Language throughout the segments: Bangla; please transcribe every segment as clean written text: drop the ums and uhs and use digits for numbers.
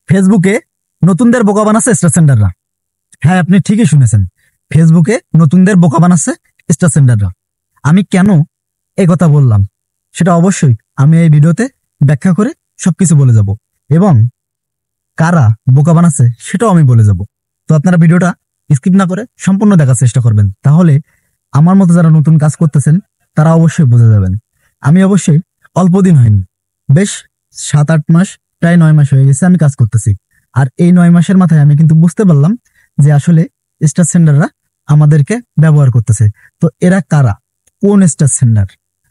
ফেসবুকে নতুনদের বোকা বানাচ্ছে স্টার সেন্ডাররা। হ্যাঁ, আপনি ঠিকই শুনেছেন, ফেসবুকে নতুনদের বোকা বানাচ্ছে স্টার সেন্ডাররা। আমি কেন এই কথা বললাম সেটা অবশ্যই আমি এই ভিডিওতে ব্যাখ্যা করে সবকিছু বলে যাব, এবং কারা বোকা বানাচ্ছে সেটাও আমি বলে যাব। তো আপনারা ভিডিওটা স্কিপ না করে সম্পূর্ণ দেখার চেষ্টা করবেন, তাহলে আমার মতো যারা নতুন কাজ করতেছেন তারা অবশ্যই বুঝে যাবেন। আমি অবশ্যই অল্প দিন হয়নি, বেশ 7-8 মাস, প্রায় 9 মাস হয়ে গেছে আমি কাজ করতেছি। আর এই 9 মাসের মাথায় আমি কিন্তু বুঝতে পারলাম যে আসলে স্টার সেন্ডাররা আমাদেরকে ব্যবহার করতেছে। তো এরা কারা, কোন স্টার সেন্ডার,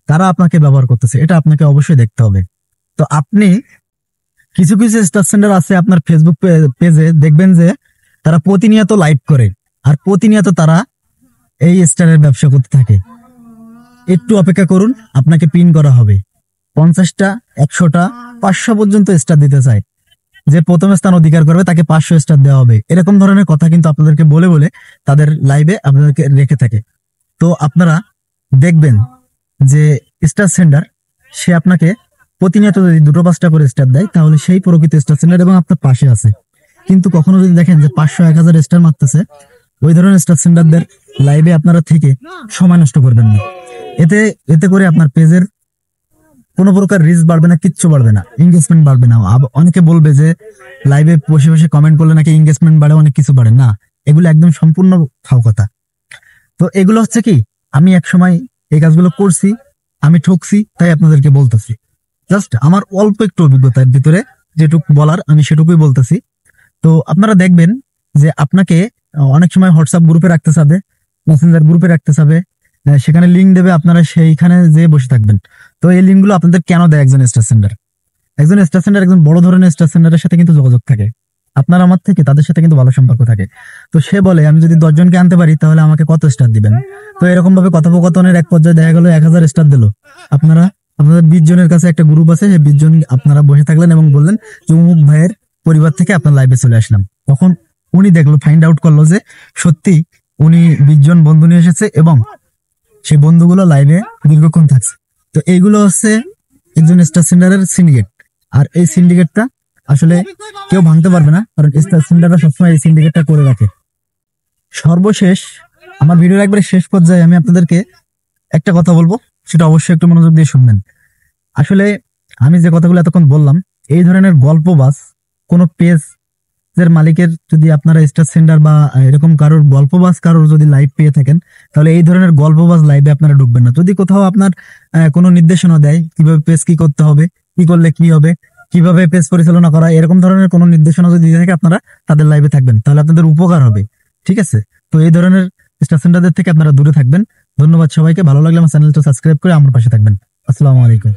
কারা আপনাকে ব্যবহার করতেছে, এটা আপনাকে অবশ্যই দেখতে হবে। তো আপনি কিছু কিছু স্টার সেন্ডার আছে আপনার ফেসবুক পেজে, দেখবেন যে তারা প্রতিনিয়ত লাইভ করে আর প্রতিনিয়ত তারা এই স্টারের ব্যবসা করতে থাকে। একটু অপেক্ষা করুন, আপনাকে পিন করা হবে। 50টা, 100টা, 500 পর্যন্ত স্টার দিতে চায়। যে প্রথম স্থান অধিকার করবে তাকে 500 স্টার দেওয়া হবে, এরকম ধরনের কথা কিন্তু আপনাদেরকে বলে বলে তাদের লাইভে আপনাদেরকে রেখে থাকে। তো আপনারা দেখবেন যে স্টার সেন্ডার সে আপনাকে প্রতিনিয়ত যদি 2-5টা করে স্টার দেয় তাহলে সেই প্রকৃত স্টার সেন্ডার এবং আপনার পাশে আছে। কিন্তু কখনো যদি দেখেন যে 500-1000 স্টার মারতেছে, ওই ধরনের স্টার সেন্ডারদের লাইভে আপনারা থেকে সময় নষ্ট করবেন না। এতে এতে করে আপনার পেজের কোনো প্রকার রিচ বাড়বে না, কিচ্ছু বাড়বে না, এঙ্গেজমেন্ট বাড়বে না। অনেকে বলবে যে লাইভে বসে বসে কমেন্ট করলে নাকি এঙ্গেজমেন্ট বাড়ে, অনেক কিছু বাড়ে না, এগুলো একদম সম্পূর্ণ ফাও কথা। তো এগুলো হচ্ছে কি, আমি এক সময় এই কাজগুলো করছি, আমি ঠকছি, তাই আপনাদেরকে বলতেছি। জাস্ট আমার অল্প একটু অভিজ্ঞতার ভিতরে যেটুকু বলার আমি সেটুকুই বলতেছি। তো আপনারা দেখবেন যে আপনাকে অনেক সময় হোয়াটসঅ্যাপ গ্রুপে রাখতে চাবে, মেসেঞ্জার গ্রুপে রাখতে চাবে, সেখানে লিঙ্ক দেবে, আপনারা সেইখানে যে বসে থাকবেন। তো এই লিঙ্কগুলো আপনাদের কেন দেয় একজন স্টার সেন্ডার? একজন স্টার সেন্ডার, একজন বড় ধরনের স্টার সেন্ডারের সাথে কিন্তু যোগাযোগ থাকে, আপনার আমার থেকে তাদের সাথে কিন্তু ভালো সম্পর্ক থাকে। তো সে বলে আমি যদি 10 জনকে আনতে পারি তাহলে আমাকে কত স্টার দিবেন। তো এরকম ভাবে কথোপকথনের এক পর্যায়ে দেখা গেল 1000 স্টার দিল। আপনারা আপনাদের 20 জনের কাছে একটা গ্রুপ আছে, সেই 20 জন আপনারা বসে থাকলেন এবং বললেন যে অমুক ভাইয়ের পরিবার থেকে আপনার লাইভে চলে আসলাম। তখন উনি দেখলো, ফাইন্ড আউট করলো যে সত্যি উনি 20 জন বন্ধু নিয়ে এসেছে এবং সেই বন্ধুগুলো লাইভে দীর্ঘক্ষণ থাকছে। তো এইগুলো হচ্ছে একজন স্টার সেন্ডারের সিন্ডিকেট। আর এই সিন্ডিকেটটা আসলে কেউ ভাঙতে পারবে না, কারণ স্টার সেন্ডাররা সবসময় এই সিন্ডিকেটটা করে রাখে। সর্বশেষ আমার ভিডিওর একবারে শেষ পর্যায়ে আমি আপনাদেরকে একটা কথা বলবো, সেটা অবশ্যই একটু মনোযোগ দিয়ে শুনবেন। আসলে আমি যে কথাগুলো এতক্ষণ বললাম, এই ধরনের গল্পবাজ কোনো পেজ এর মালিকের যদি আপনারা স্টার সেন্ডার বা এরকম কারোর গল্পবাজ কারোর যদি লাইভ পেয়ে থাকেন, তাহলে এই ধরনের গল্পবাজ লাইভে আপনারা ঢুকবেন না। যদি কোথাও আপনার কোনো নির্দেশনা দেয় কিভাবে পেজ কি করতে হবে, কি করলে কি হবে, কিভাবে পেজ পরিচালনা করা, এরকম ধরনের কোনো নির্দেশনা যদি দিয়ে থাকে আপনারা তাদের লাইভে থাকবেন, তাহলে আপনাদের উপকার হবে। ঠিক আছে? তো এই ধরনের স্টার সেন্ডারদের থেকে আপনারা দূরে থাকবেন। ধন্যবাদ সবাইকে, ভালো লাগলে আমার চ্যানেলটা সাবস্ক্রাইব করে আমার পাশে থাকবেন। আসসালামু আলাইকুম।